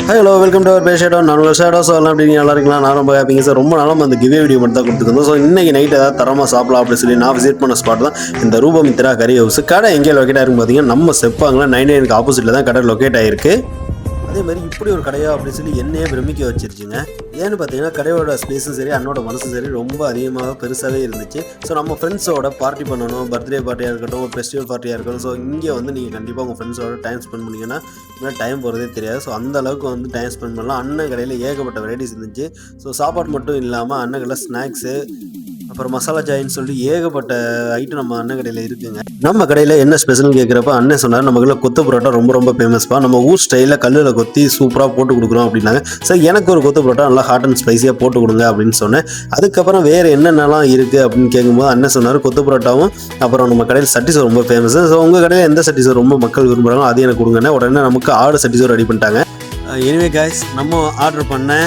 Hello welcome to our பேஷேடோ. நான் shadow சொல்லலாம் அப்படின்னு நல்லா இருக்கலாம். நான் ரொம்ப ஹாப்பிங்க சார். ரொம்ப நாளும் அந்த கிவே வீடியோ மட்டும் தான் கொடுத்துருந்தோம். ஸோ இன்னைக்கு நைட் ஏதாவது தரமாக சாப்பிடலாம் அப்படின்னு சொல்லி நான் விசிட் பண்ண ஸ்பாட் தான் இந்த ரூபமித்ரா கறி ஹவுஸ். கடை எங்கே லொக்கேட் ஆகிருக்கு பார்த்தீங்கன்னா நம்ம செப்பாங்களா 99 ஆப்போசிட்டில் தான் கடை லொக்கேட் ஆகிருக்கு. அதே மாதிரி இப்படி ஒரு கடையா அப்படின்னு சொல்லி என்னையே பிரமிக்க வச்சிருச்சுங்க. ஏன்னு பார்த்தீங்கன்னா கடையோட ஸ்பேஸும் சரி அண்ணோட மனசும் சரி ரொம்ப அதிகமாக பெருசாகவே இருந்துச்சு. ஸோ நம்ம ஃப்ரெண்ட்ஸோட பார்ட்டி பண்ணணும், பர்த்டே பார்ட்டியாக இருக்கட்டும், ஒரு ஃபெஸ்டிவல் பார்ட்டியாக இருக்கட்டும். ஸோ இங்கே வந்து நீங்கள் கண்டிப்பாக உங்கள் ஃப்ரெண்ட்ஸோட டைம் ஸ்பெண்ட் பண்ணிங்கன்னா டைம் போகிறதே தெரியாது. ஸோ அந்த அளவுக்கு வந்து டைம் ஸ்பெண்ட் பண்ணலாம். அண்ணன் கடையில் ஏகப்பட்ட வெரைட்டிஸ் இருந்துச்சு. ஸோ சாப்பாடு மட்டும் இல்லாமல் அண்ணன் கடையில் ஸ்நாக்ஸு, அப்புறம் மசாலா சாயின்னு சொல்லி ஏகப்பட்ட ஐட்டம் நம்ம அண்ணன் கடையில் இருக்குங்க. நம்ம கடையில் என்ன ஸ்பெஷல்னு கேட்குறப்ப அண்ணன் சொன்னார், நம்ம கடையில் கொத்து பரோட்டா ரொம்ப ஃபேமஸ்ப்பா. நம்ம ஊர் ஸ்டைலில் கல்லில் கொத்தி சூப்பராக போட்டு கொடுக்குறோம் அப்படின்னாங்க. சார் எனக்கு ஒரு கொத்து பரோட்டா நல்லா ஹாட் அண்ட் ஸ்பைஸியாக போட்டு கொடுங்க அப்படின்னு சொன்னேன். அதுக்கப்புறம் வேறு என்னென்னலாம் இருக்குது அப்படின்னு கேட்கும்போது அண்ணன் சொன்னார் கொத்து பரோட்டாவும் அப்புறம் நம்ம கடையில் சட்டிசோர் ரொம்ப ஃபேமஸ். ஸோ உங்கள் கடையில் எந்த சட்டிசோர் ரொம்ப மக்கள் விரும்புகிறாங்களோ அது எனக்கு கொடுங்கண்ணே. உடனே நமக்கு ஆடு சட்டிசோர் ரெடி பண்ணிட்டாங்க. எனிவே கைஸ், நம்ம ஆர்டர் பண்ண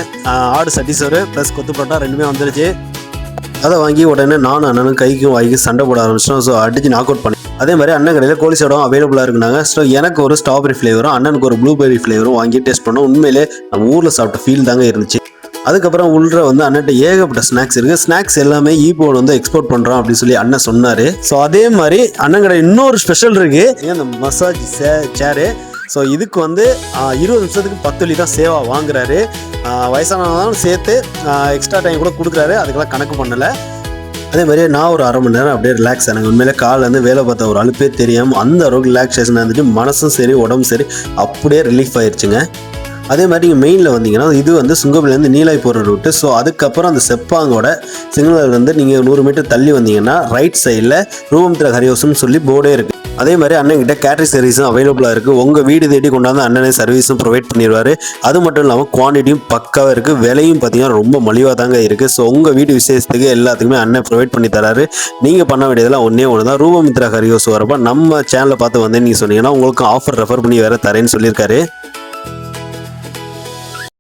ஆடு சட்டிசோர் ப்ளஸ் கொத்து பரோட்டா ரெண்டுமே வந்துருச்சு. அதை வாங்கி உடனே நானும் அண்ணனும் கைக்கும் வாங்கி சண்டை போட ஆரம்பிச்சிட்டோம். ஸோ அடிச்சு நாக் அவுட் பண்ணி அதே மாதிரி அண்ணன் கடையில் கோழி சோடம் அவைலபிளாக இருக்குனாங்க. ஸோ எனக்கு ஒரு ஸ்ட்ராபெரி ஃப்ளேவரும் அண்ணனுக்கு ஒரு ப்ளூபெரி ஃப்ளேவரும் வாங்கி டேஸ்ட் பண்ணோம். உண்மையிலே நம்ம ஊரில் சாப்பிட்ட ஃபீல் தாங்க இருந்துச்சு. அதுக்கப்புறம் உள்ள வந்து அண்ணன்ட்ட ஏகப்பட்ட ஸ்நாக்ஸ் இருக்குது. ஸ்நாக்ஸ் எல்லாமே ஈப்போடு வந்து எக்ஸ்போர்ட் பண்ணுறோம் அப்படின்னு சொல்லி அண்ணன் சொன்னார். ஸோ அதே மாதிரி அண்ணன் கடை இன்னொரு ஸ்பெஷல் இருக்குது, அந்த மசாஜ் சேரு. ஸோ இதுக்கு வந்து 20 நிமிஷத்துக்கு 10 வழி தான் சேவா வாங்குறாரு. வயசானவங்களும் சேர்த்து எக்ஸ்ட்ரா டைம் கூட கொடுக்குறாரு. அதுக்கெல்லாம் கணக்கு பண்ணலை. அதே மாதிரி நான் ஒரு அரை மணி நேரம் அப்படியே ரிலாக்ஸ் ஆனாங்க. உண்மையிலே காலிலேருந்து வேலை பார்த்த ஒரு அலுப்பே தெரியாமல் அந்த அளவுக்கு ரிலாக்ஸேஷனாக இருந்துச்சு. மனசும் சரி உடம்பும் சரி அப்படியே ரிலீஃப் ஆயிடுச்சுங்க. அதே மாதிரி நீங்கள் மெயினில் வந்தீங்கன்னா இது வந்து சுங்கபிலேருந்து நீலாய் போகிற ரூட்டு. ஸோ அதுக்கப்புறம் அந்த செப்பாங்கோட சிக்னல்லேருந்து நீங்கள் 100 மீட்டர் தள்ளி வந்தீங்கன்னா ரைட் சைடில் ரூபமித்ரா கறி ஹவுஸ்னு சொல்லி போர்டே இருக்குது. அதே மாதிரி அண்ணன்கிட்ட கேட்டரிங் சர்வீஸும் அவைலபிளாக இருக்குது. உங்கள் வீடு தேடி கொண்டாந்து அண்ணனே சர்வீஸும் ப்ரொவைட் பண்ணிடுவார். அது மட்டும் இல்லாமல் குவான்டிட்டியும் பக்காவாக இருக்குது. விலையும் பார்த்தீங்கன்னா ரொம்ப மலிவாக தாங்க இருக்குது. ஸோ உங்கள் வீடு விசேஷத்துக்கு எல்லாத்துக்குமே அண்ணன் ப்ரொவைட் பண்ணி தராரு. நீங்கள் பண்ண வேண்டியதெல்லாம் ஒன்று தான், ரூபமித்ரா கறி ஹவுஸ் வரப்போ நம்ம சேனலை பார்த்து வந்து நீங்கள் சொன்னீங்கன்னா உங்களுக்கு ஆஃபர் ரெஃபர் பண்ணி வேறு தரேன்னு சொல்லியிருக்காரு.